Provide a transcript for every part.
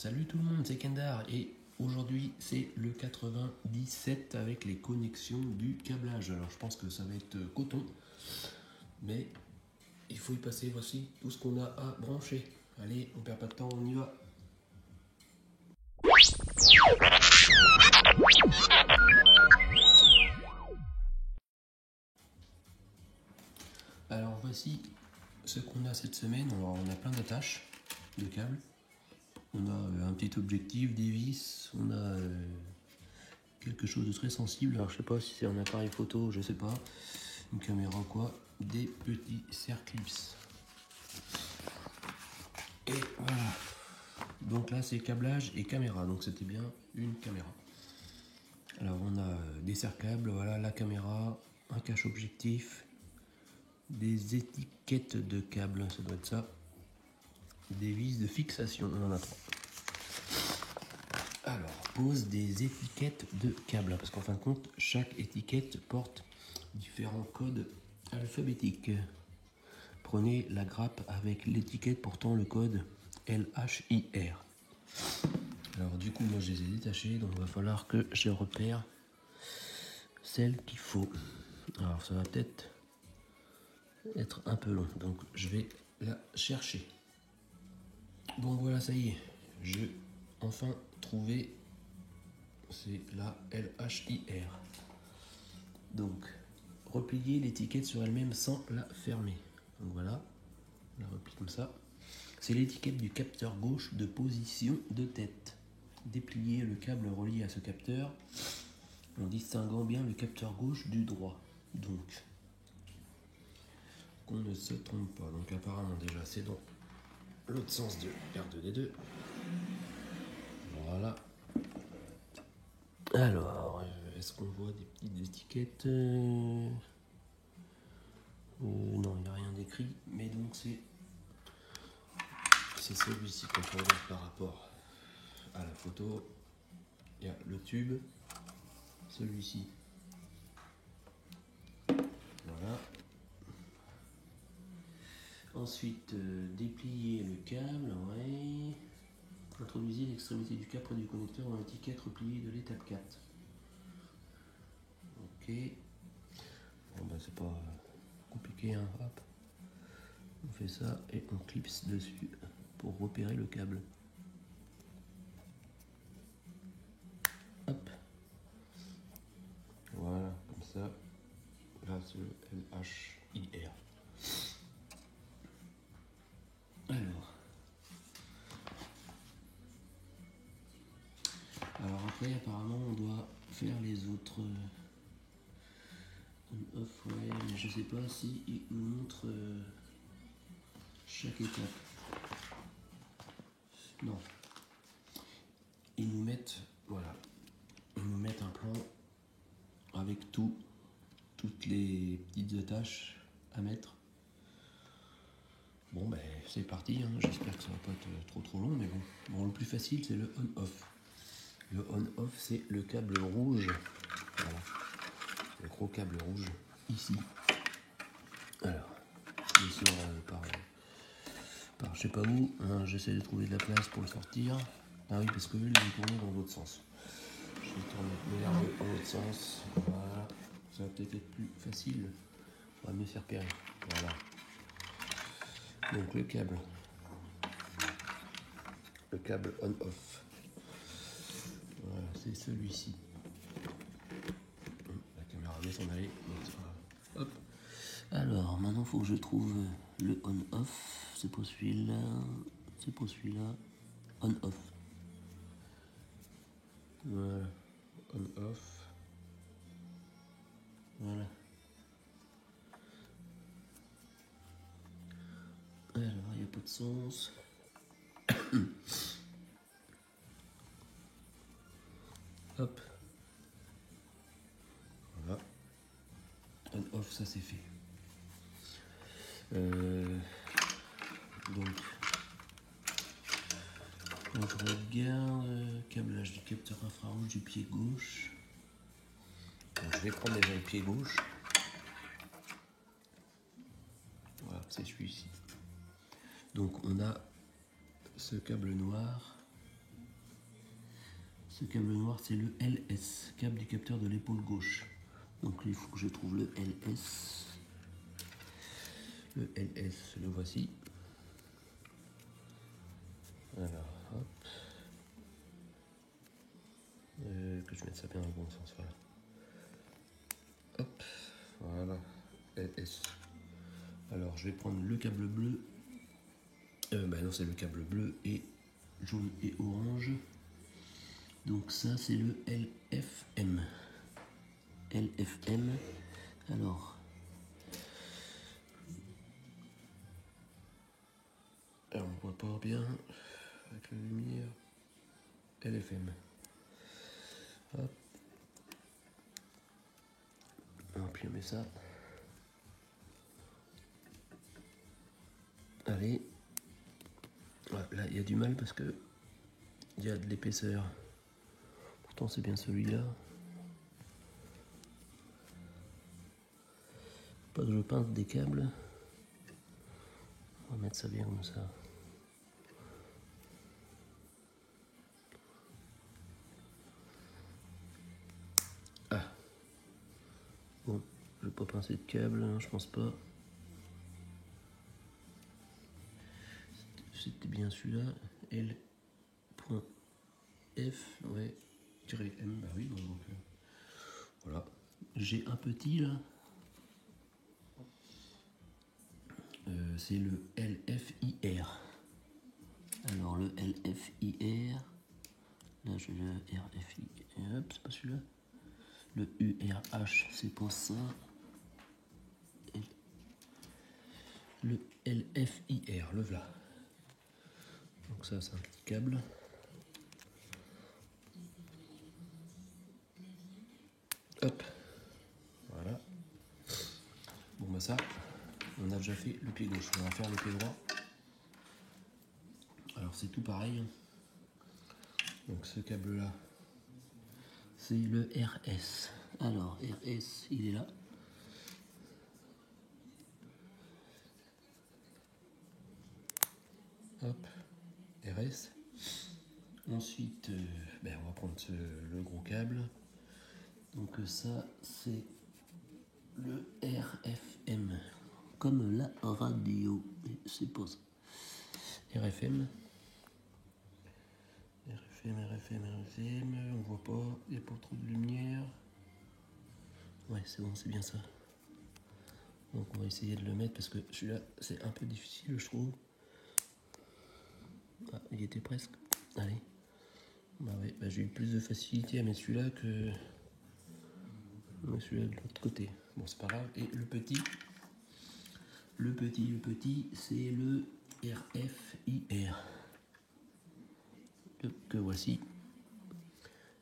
Salut tout le monde, c'est Kendar et aujourd'hui c'est le 97 avec les connexions du câblage. Alors je pense que ça va être coton, mais il faut y passer. Voici tout ce qu'on a à brancher. Allez, on perd pas de temps, on y va. Alors voici ce qu'on a cette semaine. Alors, on a plein d'attaches de câbles. On a un petit objectif, des vis, on a quelque chose de très sensible. Alors je sais pas si c'est un appareil photo, je sais pas, une caméra ou quoi, des petits serre-clips. Et voilà. Donc là c'est câblage et caméra, donc c'était bien une caméra. Alors on a des serre-câbles, voilà la caméra, un cache-objectif, des étiquettes de câbles, ça doit être ça, des vis de fixation, on en a 3. Alors, pose des étiquettes de câbles, parce qu'en fin de compte, chaque étiquette porte différents codes alphabétiques. Prenez la grappe avec l'étiquette portant le code LHIR. Alors du coup, moi je les ai détachés, donc il va falloir que je repère celle qu'il faut. Alors ça va peut-être être un peu long, donc je vais la chercher. Donc voilà, ça y est, j'ai enfin trouvé, c'est la LHIR. Donc, replier l'étiquette sur elle-même sans la fermer. Donc voilà, on la replie comme ça. C'est l'étiquette du capteur gauche de position de tête. Déplier le câble relié à ce capteur en distinguant bien le capteur gauche du droit. Donc, qu'on ne se trompe pas. Donc apparemment déjà c'est dans l'autre sens de R2D2. Voilà. Alors, est-ce qu'on voit des petites étiquettes non, il n'y a rien d'écrit, mais donc c'est celui-ci qu'on peut voir par rapport à la photo. Il y a le tube, celui-ci. Voilà. Ensuite, déplier le câble, ouais. Introduisez l'extrémité du câble près du connecteur dans l'étiquette repliée de l'étape 4. Ok. Bon ben c'est pas compliqué, hein. Hop. On fait ça et on clipse dessus pour repérer le câble. Hop. Voilà, comme ça. Là c'est le LHIR. Alors après apparemment on doit faire les autres on-off, ouais, mais je sais pas si il nous montre chaque étape. Non. Ils nous mettent, voilà, ils nous mettent un plan avec toutes les petites attaches à mettre. Bon ben c'est parti, hein. J'espère que ça va pas être trop long, mais bon le plus facile c'est le on-off. Le on-off c'est le câble rouge, voilà, le gros câble rouge ici. Alors, il sort par je sais pas où, hein, j'essaie de trouver de la place pour le sortir. Ah oui, parce que je vais tourner dans l'autre sens. Je vais tourner dans l'autre sens, voilà, ça va peut-être être plus facile, on va me faire repérer, voilà. Donc le câble on-off, voilà, c'est celui-ci. La caméra va s'en aller, hop. Alors maintenant il faut que je trouve le on-off, c'est pas celui-là, on-off. Voilà, on-off, voilà. Alors il n'y a pas de sens. Hop. Voilà. On-off, ça c'est fait. Donc, quand je regarde, câblage du capteur infrarouge du pied gauche. Donc, je vais prendre déjà le pied gauche. Voilà, c'est celui-ci. Donc on a ce câble noir Ce câble noir, c'est le LS, câble du capteur de l'épaule gauche. Donc il faut que je trouve le LS. Le LS, le voici. Alors, hop. Que je mette ça bien dans le bon sens, voilà. Hop, voilà, LS. Alors je vais prendre le câble bleu. Bah non, c'est le câble bleu et jaune et orange. Donc ça, c'est le LFM. LFM. Alors on voit pas bien avec la lumière. LFM. Hop. Et puis on met ça. Allez. Ouais, là, il y a du mal parce que il y a de l'épaisseur. Pourtant, c'est bien celui-là. Pas que je pince des câbles. On va mettre ça bien comme ça. Ah. Bon, je vais pas pincer de câble, hein, je pense pas. C'était bien celui-là. L.F, ouais, -M, bah oui, donc voilà. J'ai un petit là. C'est le LFIR. Alors le LFIR, là j'ai le RFI, hop, c'est pas celui-là. Le URH, c'est pas ça. Le LFIR, le voilà. Donc ça, c'est un petit câble. Hop, voilà. Bon bah ça, on a déjà fait le pied gauche, on va faire le pied droit. Alors c'est tout pareil. Donc ce câble là, c'est le RS. Alors RS, il est là. Hop, RS. Ensuite, on va prendre le gros câble. Donc ça, c'est le RFM. Comme la radio. Mais c'est pas ça. RFM. RFM. On voit pas. Il n'y a pas trop de lumière. Ouais, c'est bon, c'est bien ça. Donc on va essayer de le mettre parce que celui-là, c'est un peu difficile, je trouve. Ah, il était presque. Allez. Bah ouais, j'ai eu plus de facilité à mettre celui-là que celui-là de l'autre côté. Bon, c'est pas grave. Et le petit, c'est le RFIR. Que voici.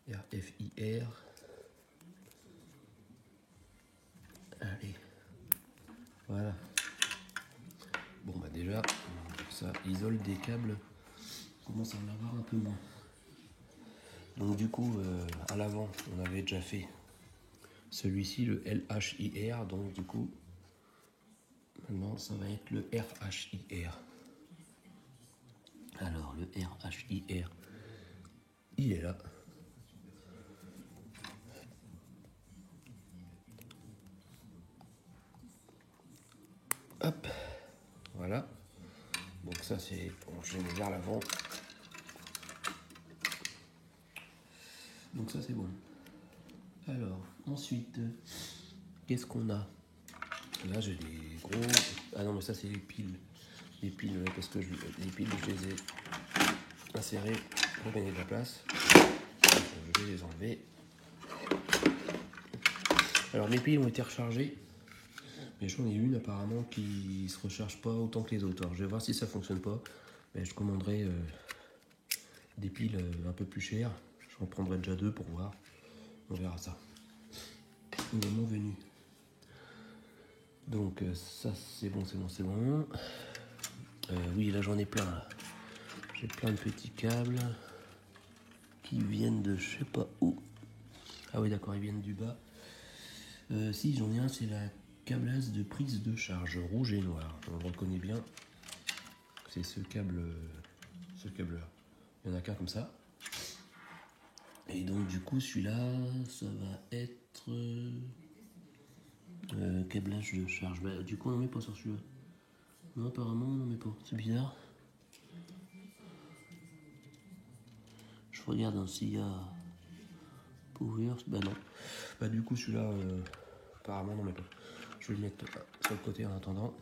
RFIR. Allez. Voilà. Bon, bah déjà, ça isole des câbles. On commence à en avoir un peu moins. Donc du coup, à l'avant, on avait déjà fait celui-ci, le LHIR. Donc du coup, maintenant, ça va être le RHIR. Alors, le RHIR, il est là. Hop, voilà. Donc ça, c'est... Bon, je vais vers l'avant. Donc ça, c'est bon. Alors, ensuite, qu'est-ce qu'on a? Là, j'ai des gros... Ah non, mais ça, c'est les piles. Les piles, parce que les piles, je les ai insérées pour gagner de la place. Je vais les enlever. Alors, les piles ont été rechargées. Mais j'en ai une, apparemment, qui se recharge pas autant que les autres. Alors, je vais voir si ça fonctionne pas. Mais je commanderai des piles un peu plus chères. J'en prendrai déjà 2 pour voir. On verra ça. Le moment venu. Donc ça c'est bon. Oui, là j'en ai plein là. J'ai plein de petits câbles qui viennent de je sais pas où. Ah oui d'accord, ils viennent du bas. Si j'en ai un, c'est la câblasse de prise de charge rouge et noir. On le reconnaît bien. C'est ce câble là. Il y en a qu'un comme ça. Et donc du coup celui-là, ça va être câblage de charge. Bah, du coup on ne met pas sur celui-là. Non, apparemment on ne met pas. C'est bizarre. Je regarde hein, s'il y a power. Bah non. Bah du coup celui-là, apparemment on n'en met pas. Je vais le mettre sur le côté en attendant.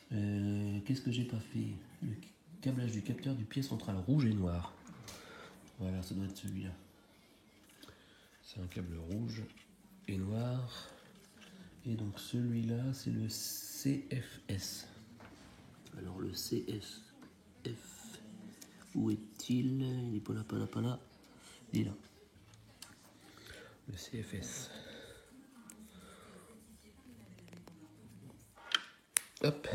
Qu'est-ce que j'ai pas fait? Le câblage du capteur du pied central rouge et noir. Voilà, ça doit être celui-là. C'est un câble rouge et noir. Et donc celui-là, c'est le CFS. Alors le CFF, où est-il? Il est pas là, pas là, pas là. Il est là. Le CFS. Hop.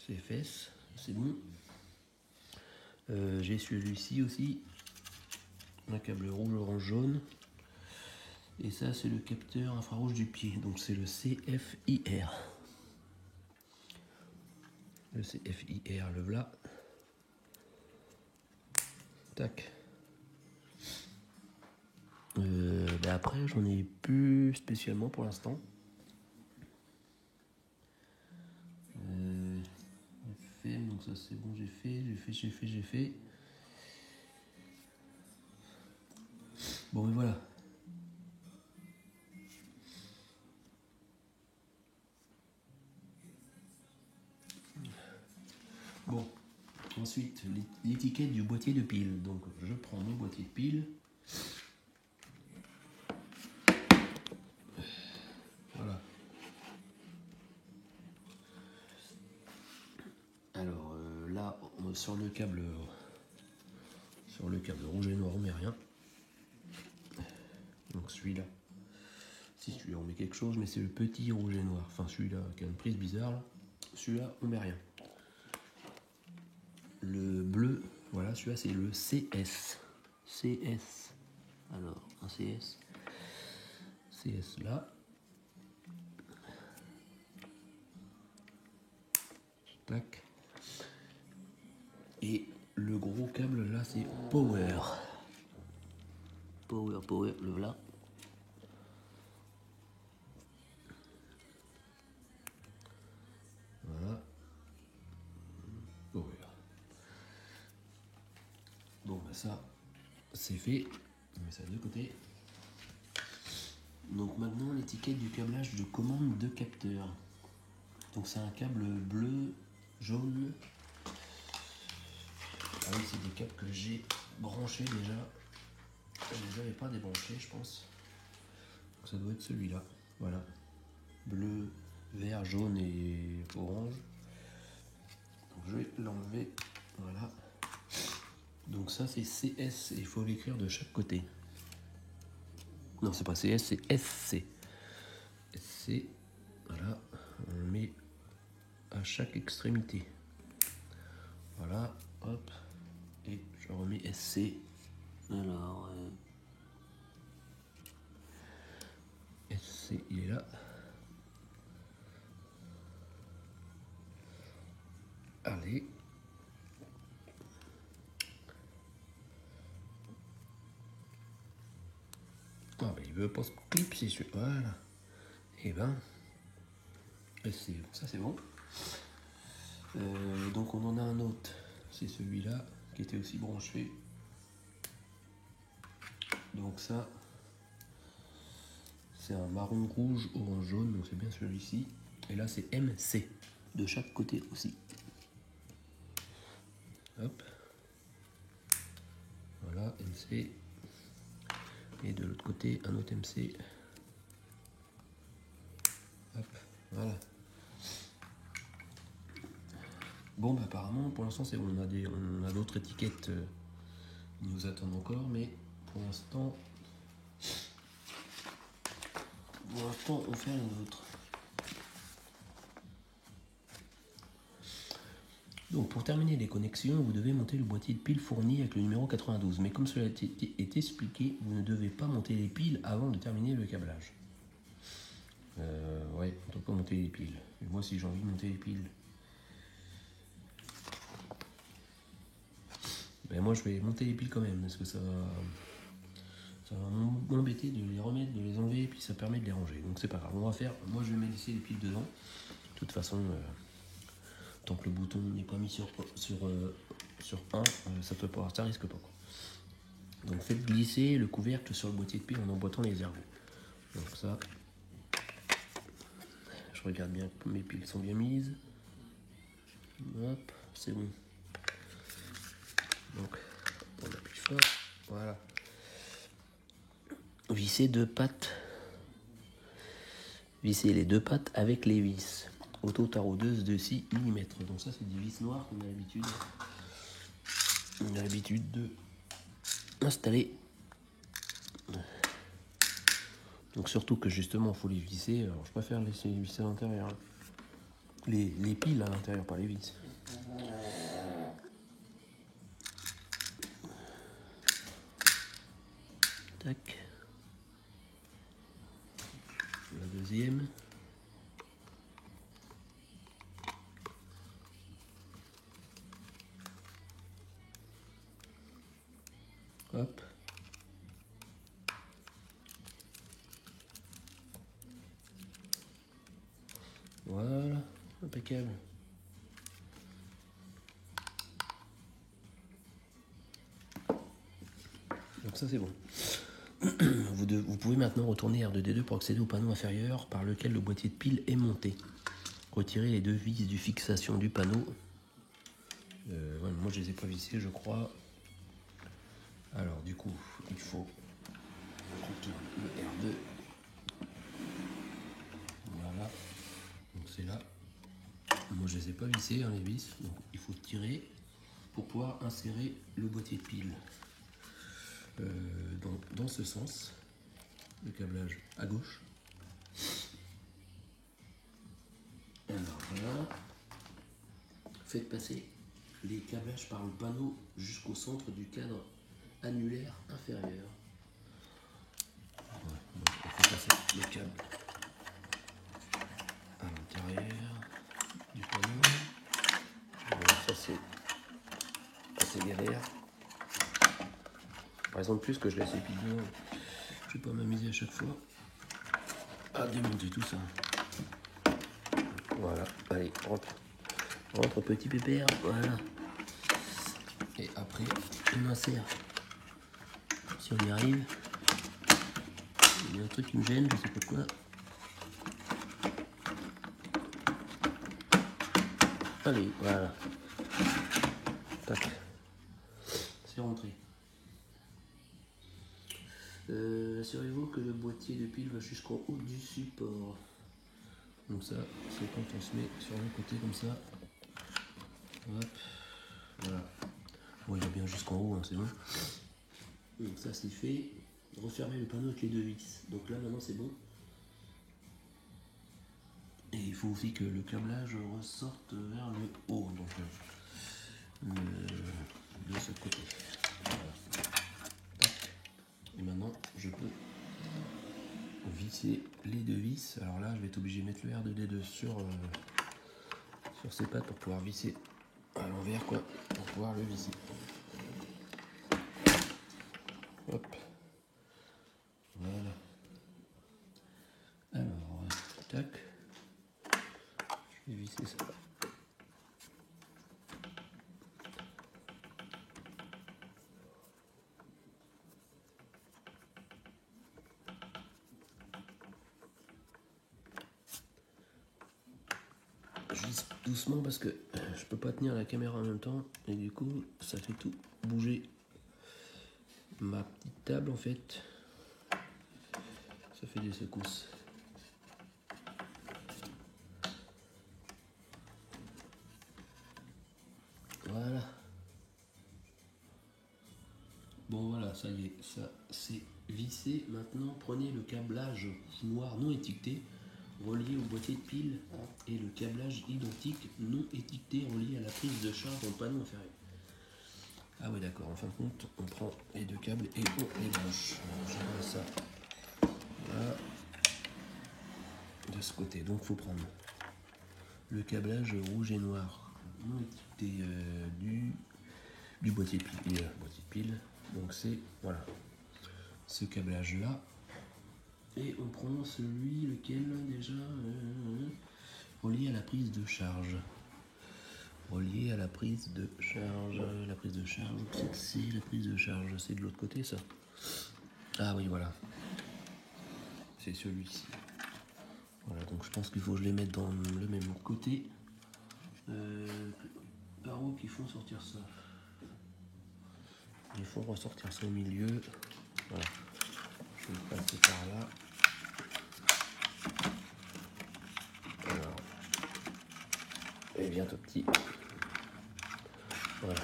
CFS, c'est bon. J'ai celui-ci aussi. Un câble rouge, orange, jaune. Et ça, c'est le capteur infrarouge du pied. Donc c'est le CFIR. Le CFIR, le voilà. Tac. Bah après, j'en ai plus spécialement pour l'instant. Donc ça c'est bon, j'ai fait. Bon, mais voilà. Bon, ensuite, l'étiquette du boîtier de pile. Donc, je prends mon boîtier de pile. Voilà. Alors, là, sur le câble rouge et noir, on met rien. Donc, celui-là. Si celui-là, on met quelque chose, mais c'est le petit rouge et noir. Enfin, celui-là qui a une prise bizarre. Là. Celui-là, on met rien. Le bleu, voilà, celui-là, c'est le CS. CS. Alors, un CS. CS là. Tac. Et le gros câble là, c'est Power. Power, le voilà. Voilà. Power. Bon, bah ça, c'est fait. On met ça de côté. Donc maintenant, l'étiquette du câblage de commande de capteur. Donc c'est un câble bleu, jaune. Ah oui, c'est des câbles que j'ai branchés déjà. Je ne les avais pas débranchés, je pense. Donc ça doit être celui-là. Voilà. Bleu, vert, jaune et orange. Donc je vais l'enlever. Voilà. Donc ça c'est CS. Il faut l'écrire de chaque côté. Non, c'est pas CS, c'est SC. SC. Voilà. On le met à chaque extrémité. Voilà. Hop. Et je remets SC. Alors, SC, il est là. Allez. Ah, ben, il veut pas se clipser sur. Voilà. Et ben. SC, ça c'est bon. Donc on en a un autre. C'est celui-là qui était aussi branché. Donc ça. C'est un marron rouge, orange jaune, donc c'est bien celui-ci. Et là c'est MC, de chaque côté aussi. Hop. Voilà, MC. Et de l'autre côté, un autre MC. Hop, voilà. Bon, bah apparemment, pour l'instant c'est bon, on a d'autres étiquettes qui nous attendent encore, mais pour l'instant, on fait les autres. Donc pour terminer les connexions, vous devez monter le boîtier de piles fourni avec le numéro 92. Mais comme cela est expliqué, vous ne devez pas monter les piles avant de terminer le câblage. Ouais, on ne doit pas monter les piles. Et moi si j'ai envie de monter les piles. Ben Mais moi je vais monter les piles quand même, parce que ça va m'embêter de les remettre, de les enlever, et puis ça permet de les ranger. Donc c'est pas grave, on va faire, moi je vais me laisser les piles dedans. De toute façon, tant que le bouton n'est pas mis sur 1, ça risque pas. Quoi. Donc faites glisser le couvercle sur le boîtier de piles en emboîtant les ergots. Donc ça, je regarde bien que mes piles sont bien mises. Hop, c'est bon. Donc on appuie fort, voilà. Visser les deux pattes avec les vis. Auto-taraudeuses de 6 mm. Donc ça c'est des vis noires qu'on a l'habitude de installer. Donc surtout que justement il faut les visser. Alors je préfère laisser les vis à l'intérieur. Les piles à l'intérieur, pas les vis. Tac. La deuxième. Hop. Voilà, impeccable. Donc ça c'est bon. Vous pouvez maintenant retourner R2D2 pour accéder au panneau inférieur par lequel le boîtier de pile est monté. Retirez les deux vis du fixation du panneau. Ouais, moi je les ai pas vissées je crois. Alors du coup il faut le R2. Voilà. Donc c'est là. Moi je les ai pas vissées les vis. Donc il faut tirer pour pouvoir insérer le boîtier de pile. Dans ce sens, le câblage à gauche. Alors voilà. Faites passer les câblages par le panneau jusqu'au centre du cadre annulaire inférieur. Ouais, donc on fait passer le câble à l'intérieur du panneau. Voilà, ça c'est assez galère. Par exemple, plus que je laisse les piles dedans, je vais pas m'amuser à chaque fois à démonter tout ça. Voilà, allez, rentre petit pépère, voilà. Et après, on insère. Si on y arrive, il y a un truc qui me gêne, je sais pas quoi. Allez, voilà. Tac. C'est rentré. Assurez-vous que le boîtier de pile va jusqu'en haut du support. Donc ça, c'est quand on se met sur le côté comme ça. Hop. Voilà. Bon, il va bien jusqu'en haut, hein, c'est bon. Donc ça, c'est fait. Refermer le panneau avec les deux vis. Donc là, maintenant, c'est bon. Et il faut aussi que le câblage ressorte vers le haut. Donc de ce côté. Voilà. Et maintenant, je peux visser les deux vis. Alors là, je vais être obligé de mettre le R2D2 sur ces pattes pour pouvoir visser à l'envers, quoi, pour pouvoir le visser. Hop. Voilà. Alors, tac. Je vais visser ça. Je visse doucement parce que je peux pas tenir la caméra en même temps et du coup ça fait tout bouger. Ma petite table en fait, ça fait des secousses. Voilà. Bon voilà, ça y est, ça c'est vissé. Maintenant prenez le câblage noir non étiqueté relié au boîtier de pile et le câblage identique non étiqueté relié à la prise de charge dans le panneau inférieur. Ah ouais d'accord, en fin de compte, on prend les deux câbles et on les branche. Je vois ça là, de ce côté. Donc il faut prendre le câblage rouge et noir non étiqueté du du boîtier de pile. Donc c'est, voilà, ce câblage là. Et on prend celui, lequel déjà, relié à la prise de charge. Relié à la prise de charge. La prise de charge, c'est la prise de charge, c'est de l'autre côté ça. Ah oui, voilà. C'est celui-ci. Voilà, donc je pense qu'il faut que je les mette dans le même côté. Par où qu'ils font sortir ça? Ils font ressortir ça au milieu. Voilà. Je vais le passer par là. Alors. Et bien tout petit. Voilà.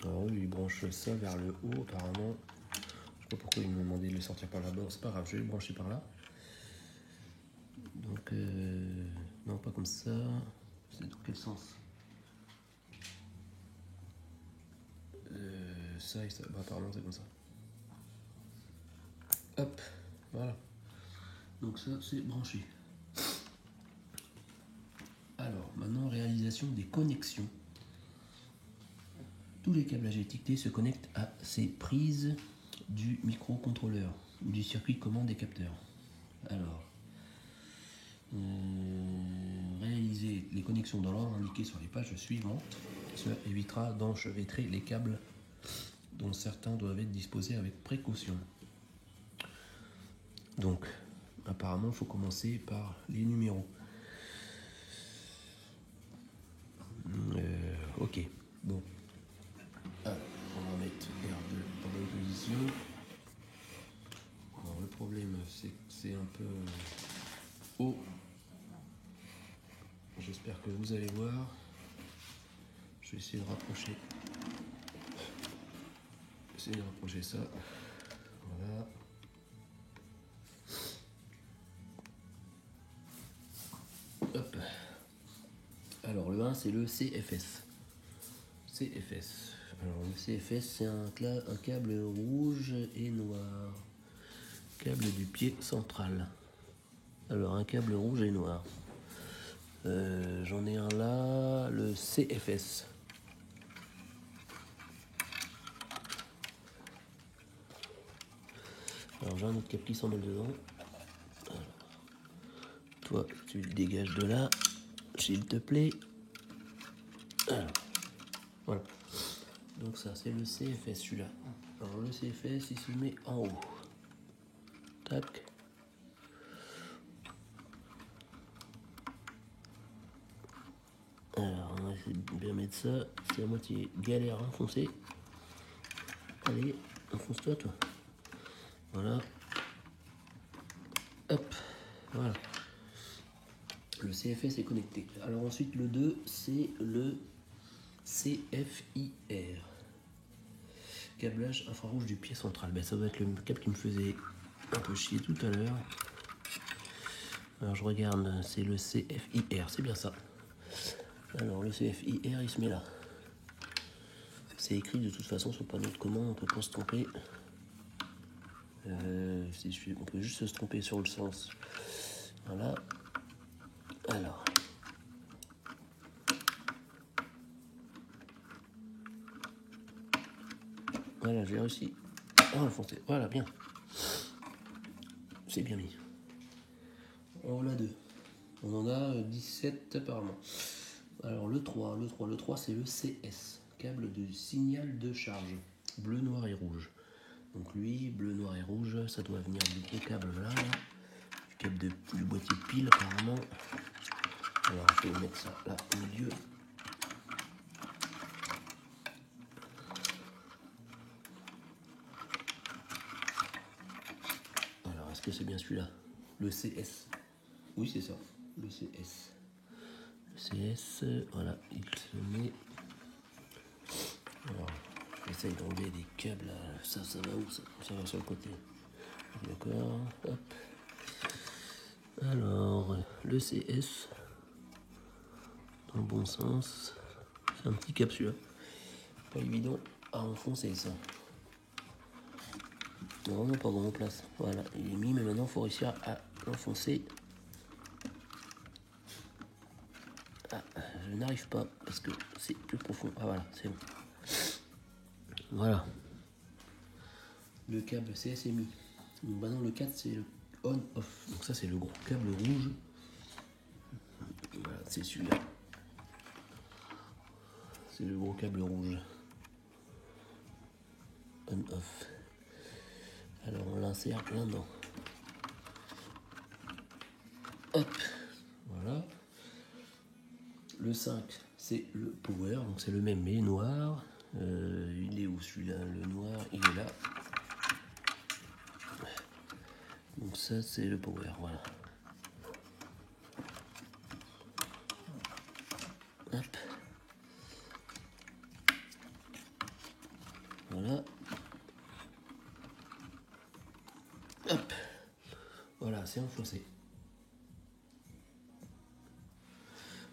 Alors eux, ils branchent ça vers le haut apparemment. Je sais pas pourquoi ils m'ont demandé de le sortir par là-bas. C'est pas grave, je vais le brancher par là. Donc, non, pas comme ça. C'est dans quel sens? Ça et ça. Bah, apparemment, c'est comme ça. Hop, voilà. Donc ça, c'est branché. Alors, maintenant, réalisation des connexions. Tous les câblages étiquetés se connectent à ces prises du microcontrôleur ou du circuit de commande des capteurs. Alors, réaliser les connexions dans l'ordre indiqué sur les pages suivantes. Cela évitera d'enchevêtrer les câbles dont certains doivent être disposés avec précaution. Donc, apparemment, il faut commencer par les numéros. Ok, bon. Alors, on va mettre R2 en bonne position. Alors, le problème, c'est que c'est un peu haut. J'espère que vous allez voir. Je vais essayer de rapprocher. Essayer de rapprocher ça. Voilà. Hop. Alors le 1 c'est le CFS. CFS. Alors le CFS c'est un câble rouge et noir. Câble du pied central. Alors un câble rouge et noir. J'en ai un là, le CFS. Alors j'ai un autre câble qui s'en mêle dedans. Alors, toi tu le dégages de là, s'il te plaît. Alors, voilà. Donc ça c'est le CFS celui-là. Alors le CFS il se met en haut. Tac. Alors on va essayer de bien mettre ça. C'est à moitié galère à enfoncer. Allez, enfonce-toi toi. Voilà. Hop. Voilà. Le CFS est connecté. Alors ensuite le 2 c'est le CFIR. Câblage infrarouge du pied central. Ben, ça doit être le câble qui me faisait un peu chier tout à l'heure. Alors je regarde, c'est le CFIR, c'est bien ça. Alors le CFIR il se met là. C'est écrit de toute façon sur le panneau de commande, on peut pas se tromper. On peut juste se tromper sur le sens. Voilà. Alors. Voilà, j'ai réussi à enfoncer. Voilà, bien. C'est bien mis. On en a deux. On en a 17 apparemment. Alors le 3 c'est le CS, câble de signal de charge, bleu, noir et rouge. Donc lui, bleu, noir et rouge, ça doit venir du gros câble là, du câble du boîtier de pile apparemment. Alors je vais mettre ça là au milieu. Alors est-ce que c'est bien celui-là? Le CS. Oui c'est ça, le CS. CS, voilà, il se met. Alors, j'essaye d'enlever des câbles. Ça va où ça? Ça va sur le côté. D'accord, hop. Alors, le CS, dans le bon sens. C'est un petit câble celui-là. Pas évident à enfoncer ça. Non, pas vraiment place. Voilà, il est mis, mais maintenant il faut réussir à l'enfoncer. Ah, je n'arrive pas parce que c'est plus profond. Ah voilà, c'est bon. Voilà. Le câble CSMI. Donc maintenant le 4 c'est le on-off. Donc ça c'est le gros câble rouge. Voilà, c'est celui-là. C'est le gros câble rouge. On-off. Alors on l'insère plein dedans. Hop. Voilà. Le 5 c'est le power. Donc c'est le même mais noir. Il est où celui-là? Le noir, il est là. Donc ça c'est le power, voilà. Hop. Voilà. Hop. Voilà, c'est enfoncé.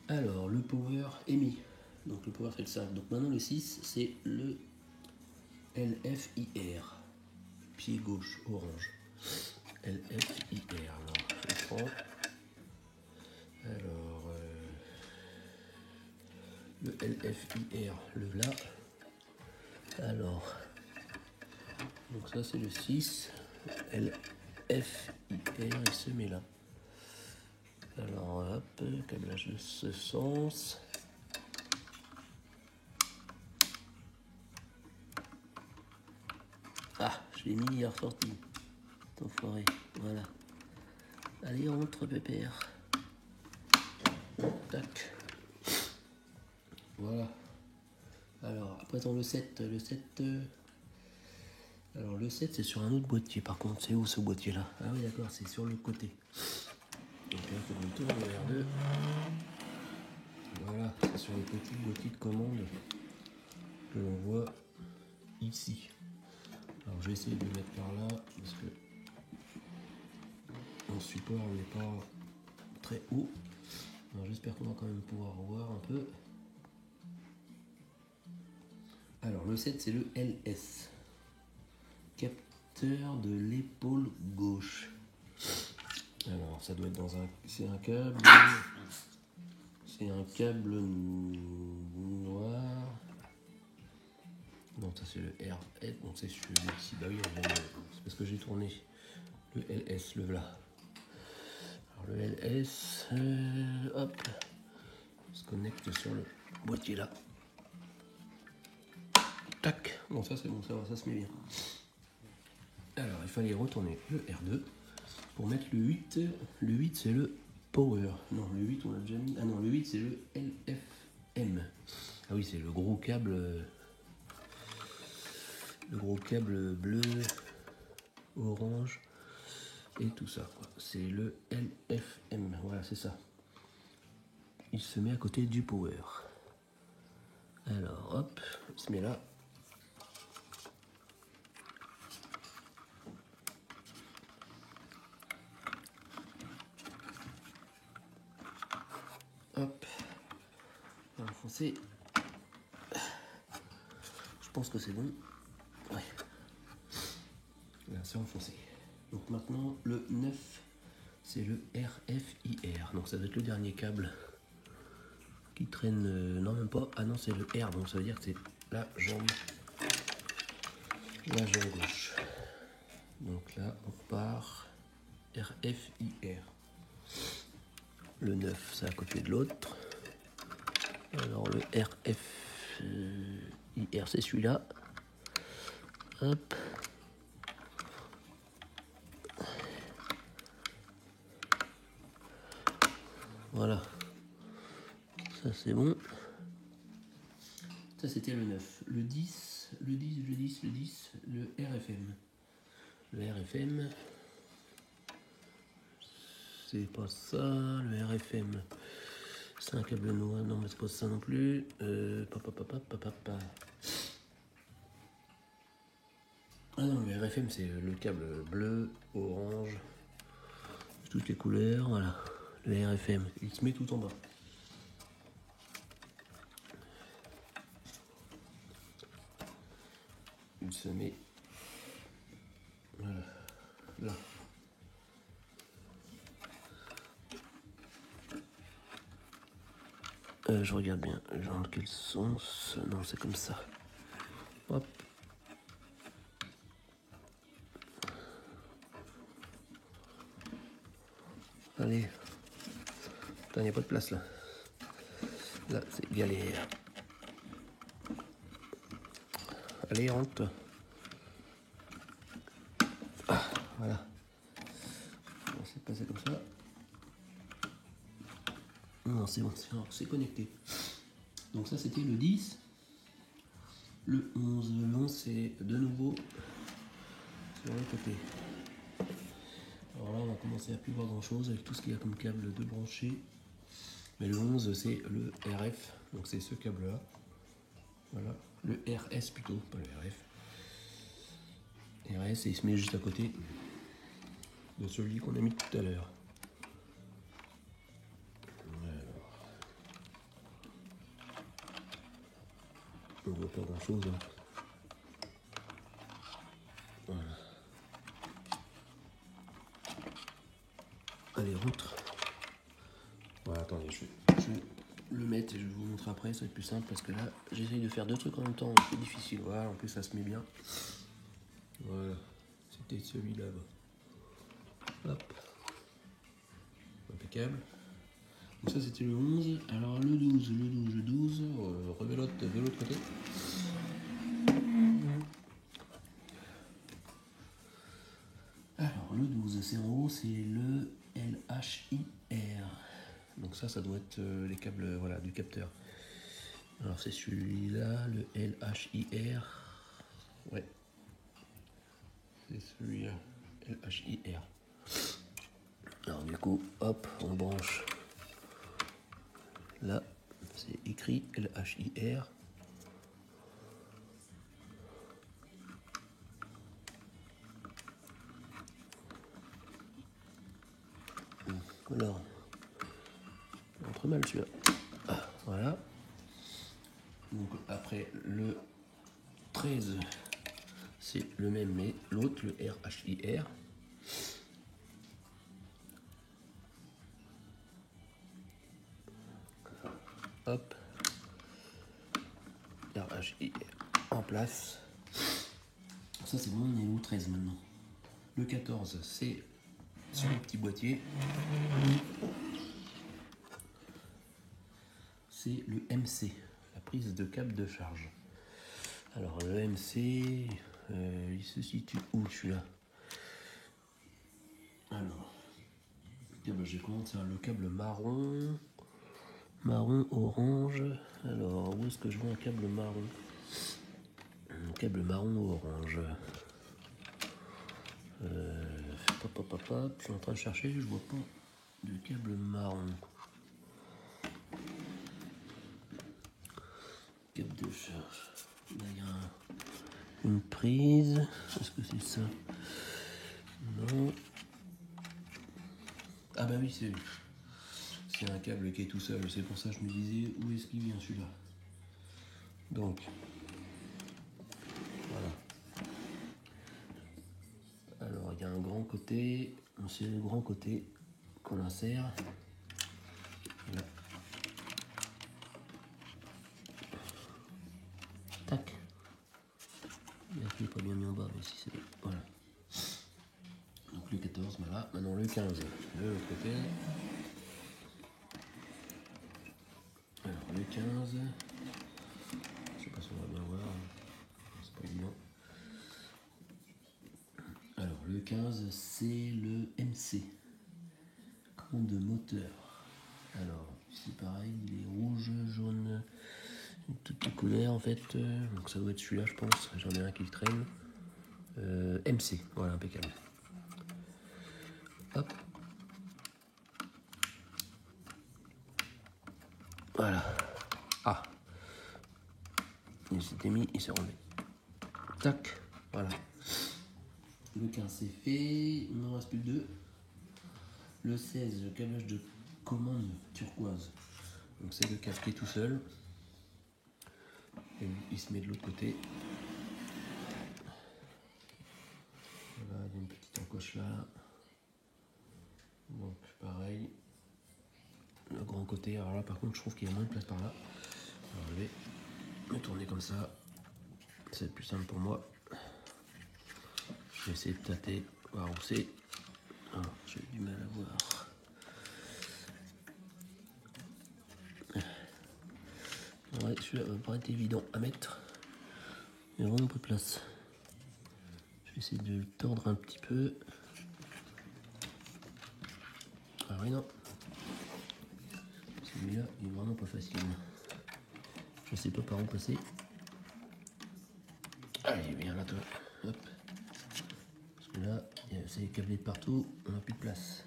Alors, le power est mis. Donc le power c'est le 5. Donc maintenant le 6 c'est le LFIR. Pied gauche orange. LFIR. Alors, je prends. Alors, le LFIR, le là. Alors, donc ça c'est le 6. LFIR, il se met là. Alors hop, câblage de ce sens. Ah, je l'ai mis, il est ressorti. Enfoiré, voilà. Allez, rentre pépère. Tac. Voilà. Alors, après dans le 7, alors le 7 c'est sur un autre boîtier par contre. C'est où ce boîtier là? Ah oui d'accord, c'est sur le côté. Donc là, il faut que je tourne le R2. Voilà, c'est sur les petits boîtiers de commande que l'on voit ici. Alors je vais essayer de le mettre par là parce que mon support n'est pas très haut. Alors j'espère qu'on va quand même pouvoir voir un peu. Alors le 7 c'est le LS. Capteur de l'épaule gauche. Alors ça doit être dans un. C'est un câble. C'est un câble noir. Non, ça c'est le RS. Donc c'est celui-ci. Bah oui, c'est parce que j'ai tourné le LS, le voilà. Alors le LS, hop, on se connecte sur le boîtier là. Tac. Bon ça c'est bon, ça se met bien. Alors il fallait retourner le R2 pour mettre le 8. Le 8 c'est le power. Non, le 8 on l'a déjà mis. Ah non, le 8 c'est le LFM. Ah oui, c'est le gros câble. Le gros câble bleu, orange et tout ça. C'est le LFM. Voilà, c'est ça. Il se met à côté du power. Alors hop, il se met là. Hop, on va enfoncer. Je pense que c'est bon. Ouais. Là, c'est enfoncé. Donc maintenant, le 9, c'est le RFIR. Donc ça doit être le dernier câble qui traîne. Non, même pas. Ah non, c'est le R. Donc ça veut dire que c'est la jambe gauche. Donc là, on part RFIR. Le 9, c'est à côté de l'autre. Alors le RFIR, c'est celui-là. Hop. Voilà. Ça c'est bon. Ça c'était le 9. Le 10, le RFM. Le RFM, c'est pas ça. Le RFM, c'est un câble noir. Non, mais c'est pas ça non plus. Ah non, le RFM, c'est le câble bleu, orange, toutes les couleurs. Voilà. Le RFM, il se met tout en bas. Il se met voilà, là. Je regarde bien, genre quel sens. Non, c'est comme ça. Hop. Allez. Putain, il n'y a pas de place là. Là, c'est galère. Allez, rentre. Ah, voilà. On s'est passé comme ça. Non, c'est bon, c'est connecté. Donc ça, c'était le 10. Le 11. Le 11, c'est de nouveau sur le côté. Alors là, on va commencer à plus voir grand chose avec tout ce qu'il y a comme câble de branché. Mais le 11, c'est le RF. Donc c'est ce câble-là. Voilà. Le RS plutôt, pas le RF. RS, et il se met juste à côté de celui qu'on a mis tout à l'heure. On ne voit pas grand chose. Hein. Voilà. Allez, rentre. Voilà, attendez, je vais le mettre et je vais vous montrer après, ça va être plus simple parce que là, j'essaye de faire deux trucs en même temps, c'est difficile. Voilà, en plus, ça se met bien. Voilà, c'était celui-là. Hop. Impeccable. Donc ça, c'était le 11. Alors, le 12, rebelote de l'autre côté. Alors, le 12, c'est en haut, c'est le LHIR. Donc ça doit être les câbles voilà, du capteur. Alors c'est celui-là, le LHIR. Ouais. C'est celui-là, LHIR. Alors du coup, hop, on branche. Là, c'est écrit LHIR. Alors, entre mal celui-là. Ah, voilà. Donc après le 13, c'est le même mais l'autre, le RHIR. Hop. RHIR en place. Ça c'est bon, on est au 13 maintenant. Le 14, c'est sur le petit boîtier. C'est le MC, la prise de câble de charge. Alors le MC, il se situe où celui-là? Alors, je commence le câble marron, orange. Alors où est-ce que je vois un câble marron? Un câble marron orange. Je suis en train de chercher, je vois pas de câble marron. Câble de charge. Là il y a une prise. Est-ce que c'est ça? Non. Ah bah oui, c'est un câble qui est tout seul. C'est pour ça que je me disais où est-ce qu'il vient celui-là. Donc voilà. Alors il y a un grand côté. C'est le grand côté qu'on insère. Là. Tac. Là, il n'est pas bien mis en bas, mais si c'est. Voilà. Donc le 14, voilà. Maintenant le 15, de l'autre côté. Alors le 15. Je sais pas si on va bien voir. C'est pas évident. Alors le 15, c'est le MC. Commande de moteur. Alors, c'est pareil, il est rouge, jaune, toutes les couleurs en fait. Donc ça doit être celui-là, je pense. J'en ai un qui traîne. MC, voilà, impeccable. Hop. Voilà. Ah. Il s'était mis, il s'est remis. Tac. Voilà. Le 15 c'est fait. Il n'en reste plus que 2. Le 16, le câblage de commande turquoise. Donc c'est le câble qui est tout seul. Et il se met de l'autre côté. Voilà, il y a une petite encoche là. Donc pareil. Le grand côté. Alors là par contre je trouve qu'il y a moins de place par là. Alors je vais me tourner comme ça. C'est plus simple pour moi. Je vais essayer de tâter, voir où c'est. Alors j'ai du mal à voir. Ouais, celui-là va pas être évident à mettre. Il y a vraiment peu de place. Je vais essayer de le tordre un petit peu. Ah oui, non. Celui-là, il est vraiment pas facile. Je sais pas par où passer. Allez, viens là, toi. Hop. Parce que là, c'est câblé de partout, on n'a plus de place.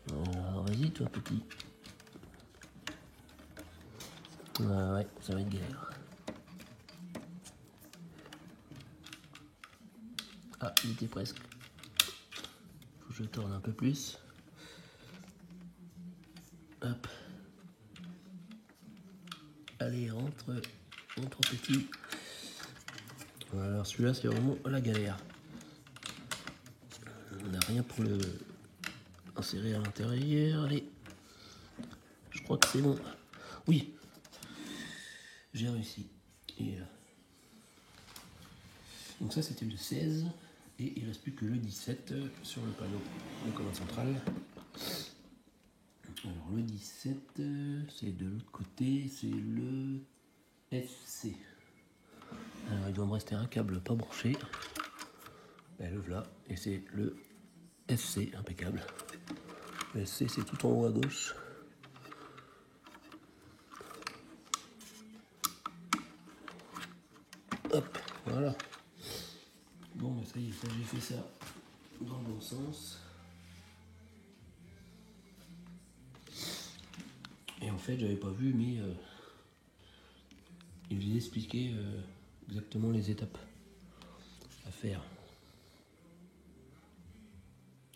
Alors, vas-y, toi, petit. Ouais, ça va être galère. Ah, il était presque. Faut que je tourne un peu plus. Hop. Allez, rentre petit. Voilà, alors celui-là, c'est vraiment la galère. On n'a rien pour le insérer à l'intérieur. Allez. Je crois que c'est bon. Oui. J'ai réussi. Et, donc ça, c'était le 16. Et il ne reste plus que le 17 sur le panneau de commande centrale. Alors le 17, c'est de l'autre côté, c'est le FC. Alors il doit me rester un câble pas branché. Ben, le voilà, et c'est le FC, impeccable. Le FC, c'est tout en haut à gauche. Hop, voilà. Bon, ben ça y est, j'ai fait ça dans le bon sens. Et en fait, j'avais pas vu, mais il vous expliquait exactement les étapes à faire.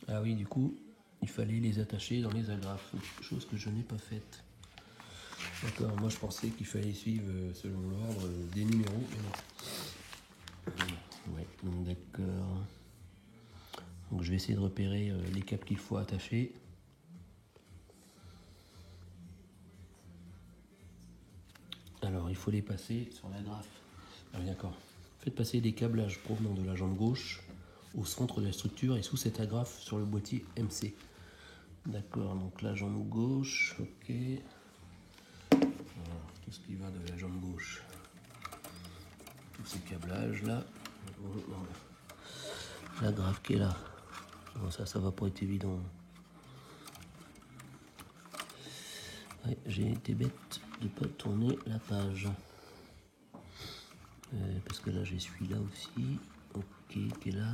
Ah oui, du coup, il fallait les attacher dans les agrafes, chose que je n'ai pas faite. D'accord, moi je pensais qu'il fallait suivre selon l'ordre des numéros, mais non. Ouais, donc d'accord. Donc je vais essayer de repérer les câbles qu'il faut attacher. Alors il faut les passer sur l'agrafe. Ah d'accord. Faites passer les câblages provenant de la jambe gauche au centre de la structure et sous cette agrafe sur le boîtier MC. D'accord, donc la jambe gauche, ok. Alors, tout ce qui va de la jambe gauche. Tous ces câblages là. L'agrafe qui est là. Bon, ça va pas être évident. Ouais, j'ai été bête de pas tourner la page. Parce que là j'ai celui-là aussi. Ok, qui est là.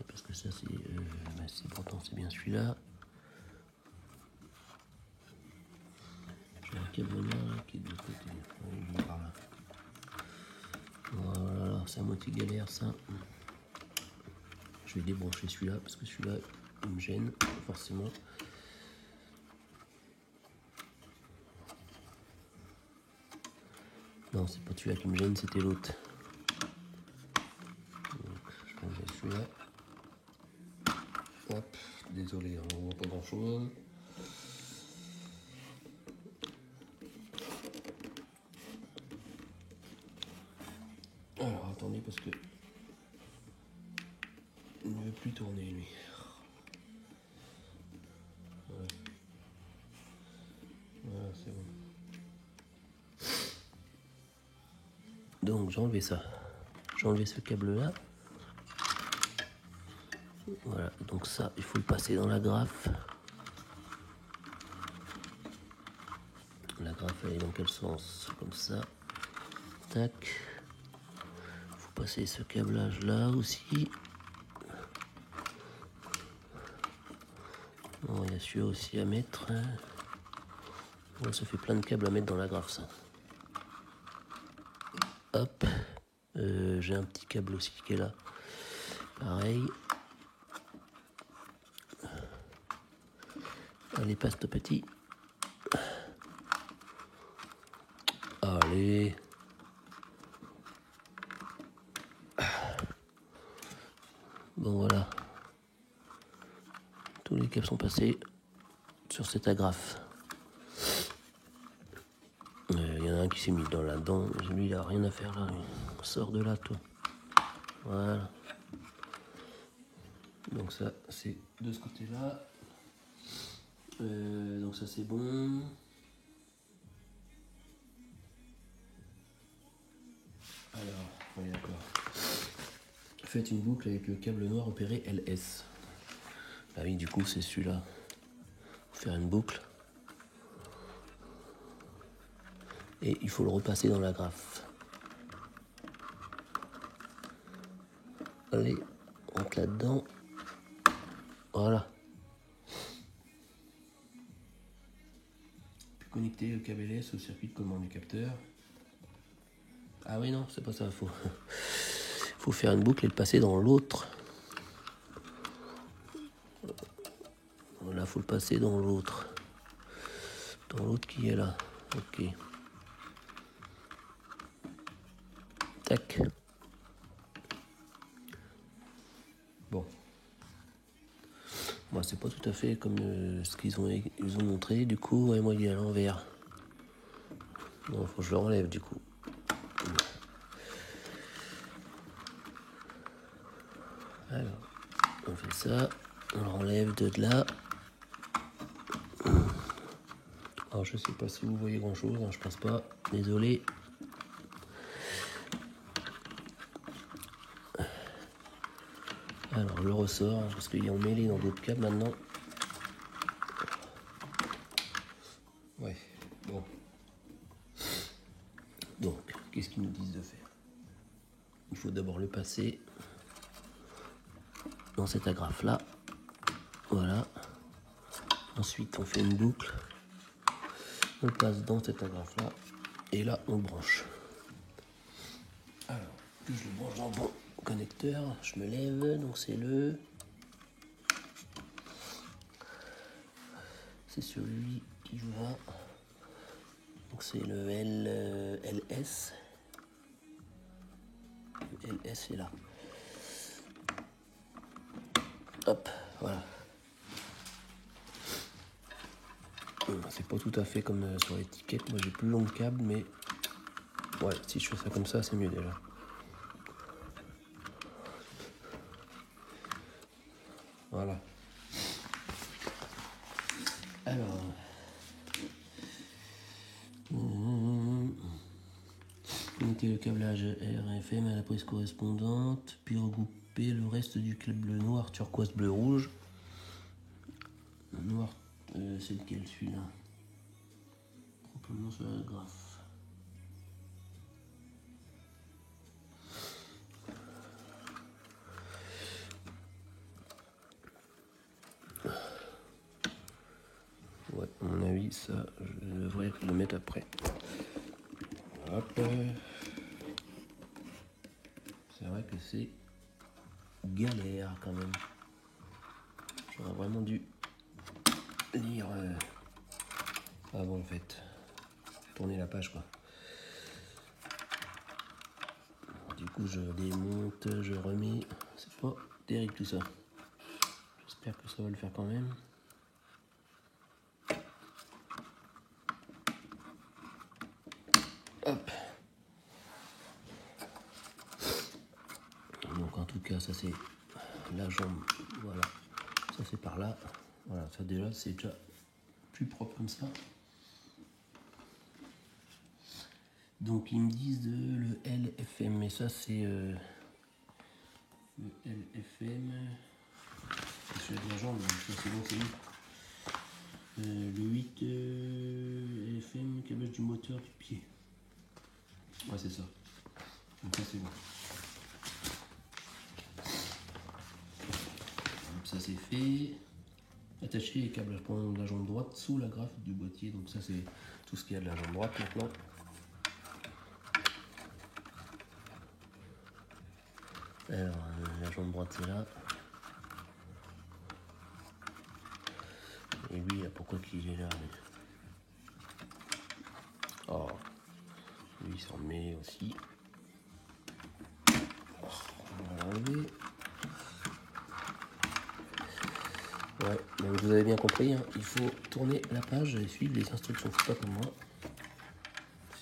Parce que ça c'est pourtant c'est bien celui-là. J'ai un câble là qui est de l'autre côté. Oui, il est par là. Voilà, c'est à moitié galère ça. Je vais débrancher celui-là parce que celui-là il me gêne forcément. Non, c'est pas celui-là qui me gêne, c'était l'autre. Donc, je pense que j'ai celui-là. Hop, désolé, on ne voit pas grand-chose. Alors, attendez, parce que il ne veut plus tourner, lui. Ouais. Voilà, c'est bon. Donc, j'ai enlevé ça. J'ai enlevé ce câble-là. Voilà, donc ça, il faut le passer dans l'agrafe. L'agrafe, elle est dans quel sens? Comme ça. Tac. Il faut passer ce câblage-là aussi. Bon, il y a celui-là aussi à mettre. Bon, ça fait plein de câbles à mettre dans l'agrafe, ça. Hop. J'ai un petit câble aussi qui est là. Pareil. Allez, passe ton petit. Allez. Bon voilà. Tous les câbles sont passés sur cette agrafe. Il y en a un qui s'est mis dans là-dedans. Lui, il a rien à faire là. Sors de là, toi. Voilà. Donc ça, c'est de ce côté-là. Donc ça, c'est bon. Alors, oui, d'accord. Faites une boucle avec le câble noir opéré LS. Ah oui, du coup, c'est celui-là. Faire une boucle. Et il faut le repasser dans l'agrafe. Allez, on rentre là-dedans. Voilà. Puis connecter le câble LS au circuit de commande du capteur. Ah oui, non, c'est pas ça. Faut faire une boucle et le passer dans l'autre. Voilà, faut le passer dans l'autre. Dans l'autre qui est là. Ok. Tac. Bon. Moi, c'est pas tout à fait comme ce qu'ils ont montré. Du coup, ouais, moi, il est à l'envers. Bon, faut que je le relève du coup. Alors, on fait ça. On le relève de là. Alors, je sais pas si vous voyez grand chose. Hein, je pense pas. Désolé. Alors, le ressort, parce qu'ils ont mêlé dans d'autres câbles maintenant. Ouais, bon. Donc, qu'est-ce qu'ils nous disent de faire? Il faut d'abord le passer dans cette agrafe-là. Voilà. Ensuite, on fait une boucle. On le passe dans cette agrafe-là. Et là, on le branche. Alors, que je le branche dans le bon connecteur. Je me lève. Donc, c'est le... C'est celui qui va. Donc c'est le LS. Le LS est là. Hop, voilà. C'est pas tout à fait comme sur l'étiquette. Moi j'ai plus long de câble, mais ouais, si je fais ça comme ça, c'est mieux déjà. Voilà. Alors. Connecter le câblage RFM à la prise correspondante, puis regrouper le reste du câble noir, turquoise, bleu, rouge. Le noir, c'est lequel celui-là? Proprement sur la graphe. Ouais, à mon avis, ça, je devrais le mettre après. Hop. C'est vrai que c'est galère quand même. J'aurais vraiment dû lire avant en fait. Tourner la page quoi. Du coup je démonte, je remets. C'est pas terrible tout ça. J'espère que ça va le faire quand même. Hop. Donc en tout cas ça c'est la jambe. Voilà. Ça c'est par là. Voilà, ça déjà c'est déjà plus propre comme ça. Donc ils me disent le LFM, mais ça c'est le LFM. C'est de la jambe, ça c'est bon, c'est lui. Le 8 LFM, câblage du moteur du pied. Ouais, c'est ça. Donc ça c'est bon. Donc ça c'est fait. Attacher les câbles de la jambe droite sous la graffe du boîtier. Donc ça c'est tout ce qu'il y a de la jambe droite maintenant. Alors la jambe droite c'est là. Et lui là, pourquoi qu'il est là? Oh, lui il s'en met aussi. On va l'enlever. Ouais, donc vous avez bien compris, hein, il faut tourner la page et suivre les instructions, c'est pas comme moi.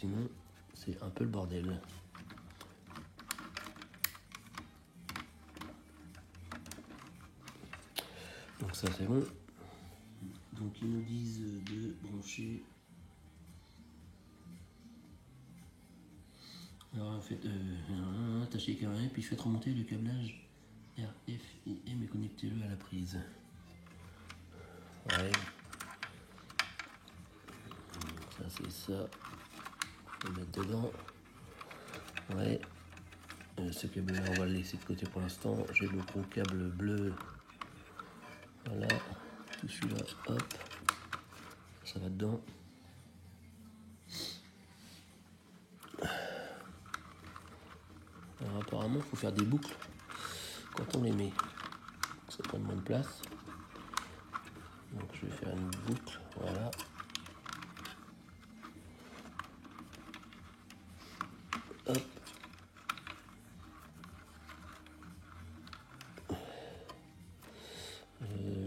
Sinon, c'est un peu le bordel. Donc ça c'est bon. Donc ils nous disent de brancher. Alors faites attachez les carrés, puis faites remonter le câblage RFIM et connectez-le à la prise. Ouais. Ça c'est ça. On va mettre dedans. Ouais. Ce câble là on va le laisser de côté pour l'instant. J'ai le gros câble bleu. Voilà. Tout celui-là, hop. Ça va dedans. Alors apparemment il faut faire des boucles quand on les met. Ça prend moins de place. Donc je vais faire une boucle. Voilà. Hop.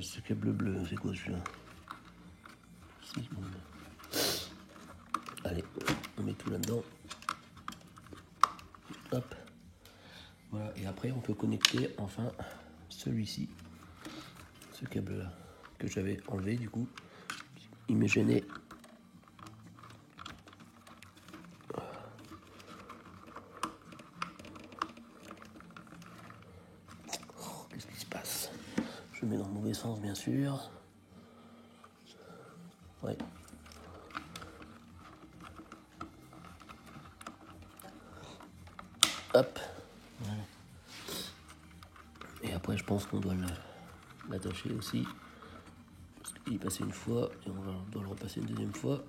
Ce câble bleu, c'est quoi celui-là? Allez, on met tout là-dedans. Hop. Voilà, et après on peut connecter enfin celui-ci. Ce câble-là, que j'avais enlevé du coup. Il m'est gêné. Oh, qu'est-ce qui se passe? Je le mets dans le mauvais sens, bien sûr. Ouais. Hop. Voilà. Et après, je pense qu'on doit l'attacher aussi. Parce qu'il est passé une fois et on doit le repasser une deuxième fois.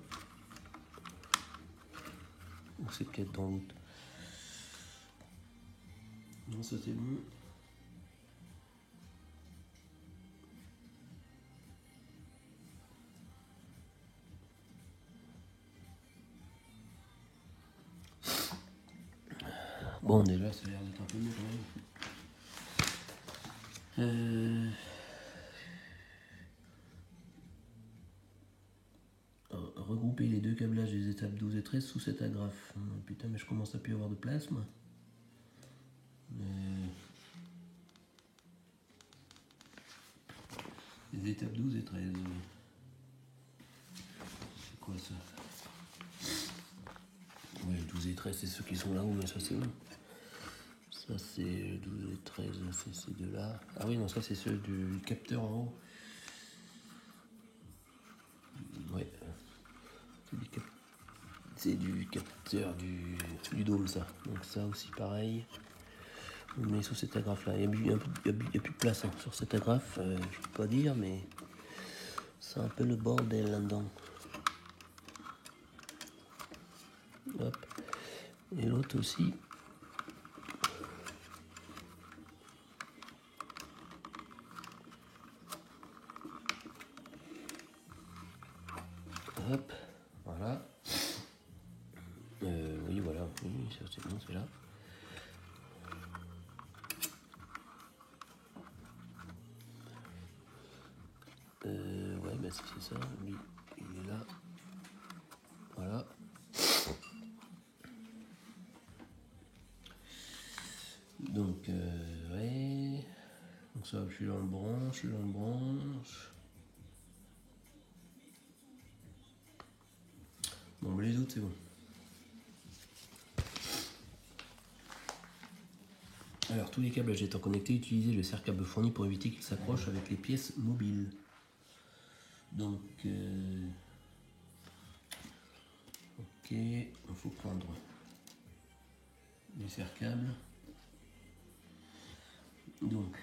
Donc c'est peut-être dans l'autre. Non, ça c'est bon. Bon, déjà, ça a l'air d'être un peu mieux quand même. Regrouper les deux câblages des étapes 12 et 13 sous cet agrafe. Putain, mais je commence à plus avoir de place, moi. Les étapes 12 et 13. C'est quoi ça? Ouais, 12 et 13, c'est ceux qui sont là-haut, mais ça c'est où? Ça c'est 12 et 13, c'est ces deux-là. Ah oui, non, ça c'est ceux du capteur en haut. Ouais. C'est du capteur du dôme, ça. Donc ça aussi pareil. On met sous cet agrafe-là. Il n'y a, plus de place hein, sur cet agrafe, je peux pas dire, mais c'est un peu le bordel là-dedans. Hop. Et l'autre aussi. Hop. Voilà. Oui, voilà. Oui, ça c'est bon, c'est là. Ouais, bah si c'est ça. Lui, il est là. Voilà. Donc, ouais. Donc ça, je suis dans le branche, Bon, mais les autres, c'est bon. Alors, tous les câbles étant connectés, utilisez le serre-câble fourni pour éviter qu'ils s'accrochent avec les pièces mobiles. Donc, ok, il faut prendre les serre-câbles. Donc,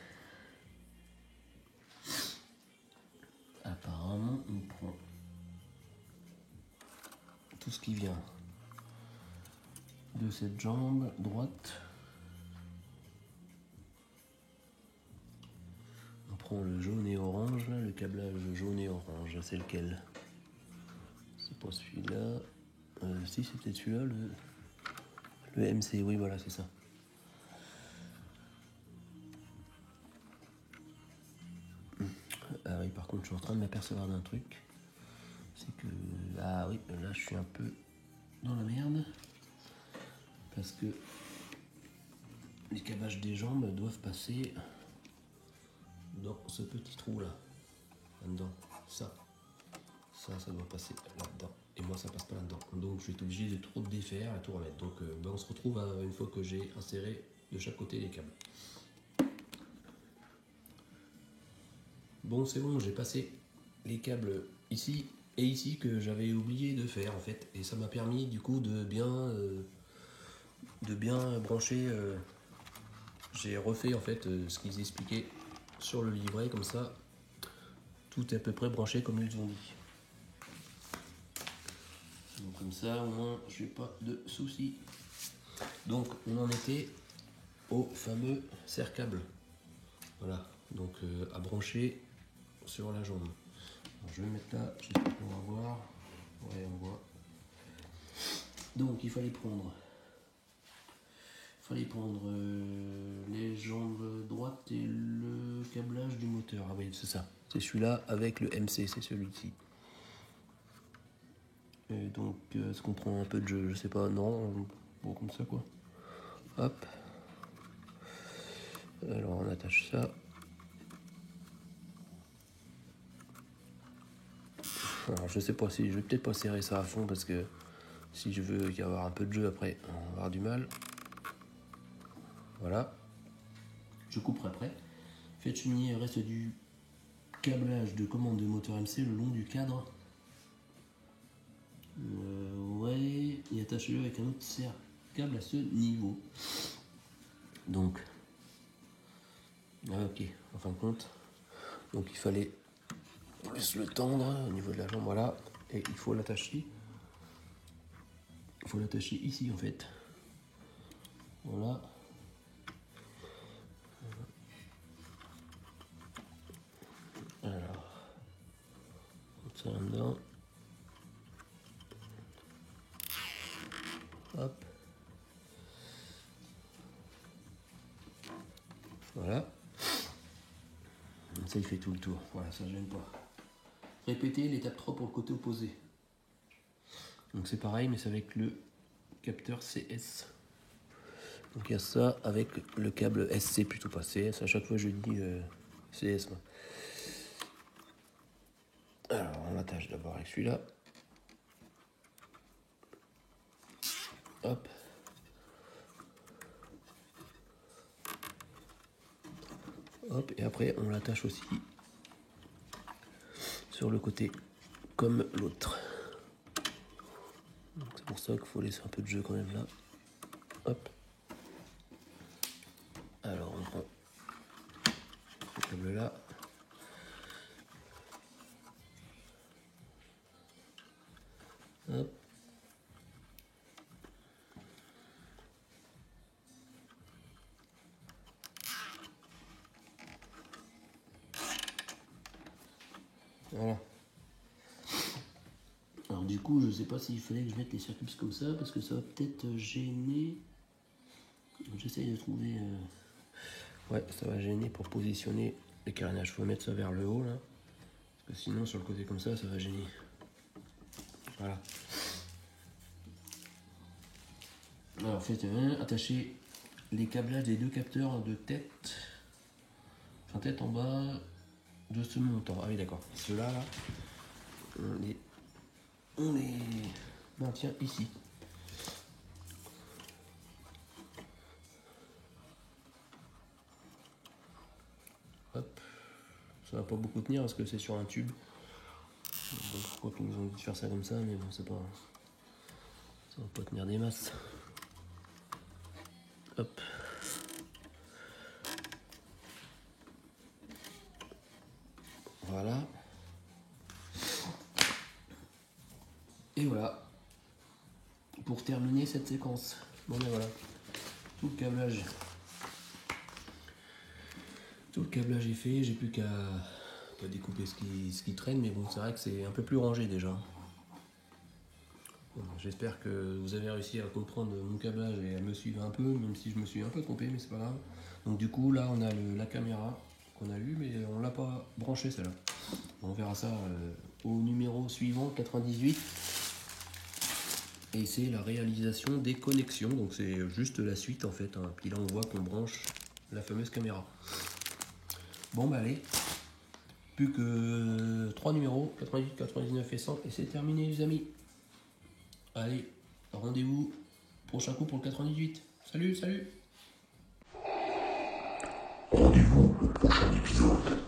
apparemment, on prend tout ce qui vient de cette jambe droite. On prend le jaune et orange, là, le câblage jaune et orange, c'est lequel? C'est pas celui-là. Si, c'est peut-être celui-là, le MC, oui, voilà, c'est ça. Ah oui, par contre je suis en train de m'apercevoir d'un truc. C'est que, ah oui, là je suis un peu dans la merde. Parce que les câblages des jambes doivent passer dans ce petit trou là. Là-dedans. Ça doit passer là-dedans. Et moi ça passe pas là-dedans. Donc je vais être obligé de tout défaire et tout remettre. Donc on se retrouve une fois que j'ai inséré de chaque côté les câbles. Bon, c'est bon, j'ai passé les câbles ici et ici que j'avais oublié de faire en fait. Et ça m'a permis du coup de bien brancher. J'ai refait en fait ce qu'ils expliquaient sur le livret, comme ça tout est à peu près branché comme ils ont dit. Donc comme ça au moins j'ai pas de soucis. Donc on en était au fameux serre-câble. Voilà, donc à brancher sur la jambe. Alors, je vais mettre là, j'espère qu'on va voir. Ouais, on voit. Donc il fallait prendre les jambes droites et le câblage du moteur. Ah oui, c'est ça. C'est celui-là avec le MC, c'est celui-ci. Et donc, est-ce qu'on prend un peu de jeu? Je sais pas, non. Bon, comme ça quoi. Hop. Alors on attache ça. Alors je sais pas si je vais peut-être pas serrer ça à fond parce que si je veux y avoir un peu de jeu après, on va avoir du mal. Voilà. Je couperai après. Faites cheminer le reste du câblage de commande de moteur MC le long du cadre. Ouais, et attachez-le avec un autre serre-câble à ce niveau. Donc, ok, en fin de compte, donc il fallait plus le tendre au niveau de la jambe, voilà, et il faut l'attacher. Il faut l'attacher ici en fait. Voilà. Alors, ça là-dedans. Hop. Voilà. Ça il fait tout le tour. Voilà, ça gêne pas. Répétez l'étape 3 pour le côté opposé. Donc c'est pareil, mais c'est avec le capteur CS. Donc il y a ça avec le câble SC plutôt pas CS. À chaque fois je dis CS. Moi. Alors on l'attache d'abord avec celui-là. Hop. Hop, et après on l'attache aussi sur le côté comme l'autre. C'est pour ça qu'il faut laisser un peu de jeu quand même là. Hop. Alors on prend ce câble là. Hop. Voilà. Alors du coup, je sais pas s'il fallait que je mette les circuits comme ça, parce que ça va peut-être gêner. J'essaye de trouver... Ouais, ça va gêner pour positionner les carénages. Il faut mettre ça vers le haut, là. Parce que sinon, sur le côté comme ça va gêner. Voilà. Alors, faites attacher les câblages des deux capteurs de tête. Enfin, tête en bas de ce montant. Ah oui, d'accord. Ceux-là, là, on les maintient ici. Hop. Ça va pas beaucoup tenir parce que c'est sur un tube. Bon, pourquoi qu'ils nous ont dit de faire ça comme ça, mais bon, c'est pas... Ça va pas tenir des masses. Hop. Voilà. Et voilà. Pour terminer cette séquence. Bon ben voilà. Tout le câblage. Tout le câblage est fait. J'ai plus qu'à découper ce qui traîne, mais bon, c'est vrai que c'est un peu plus rangé déjà. Bon, j'espère que vous avez réussi à comprendre mon câblage et à me suivre un peu, même si je me suis un peu trompé, mais c'est pas grave. Donc du coup, là, on a la caméra qu'on a eu, mais on l'a pas branché celle-là. On verra ça au numéro suivant, 98. Et c'est la réalisation des connexions, donc c'est juste la suite en fait. Hein. Puis là on voit qu'on branche la fameuse caméra. Bon bah allez, plus que 3 numéros, 98, 99 et 100, et c'est terminé les amis. Allez, rendez-vous prochain coup pour le 98. Salut, salut. Rendez-vous au prochain épisode.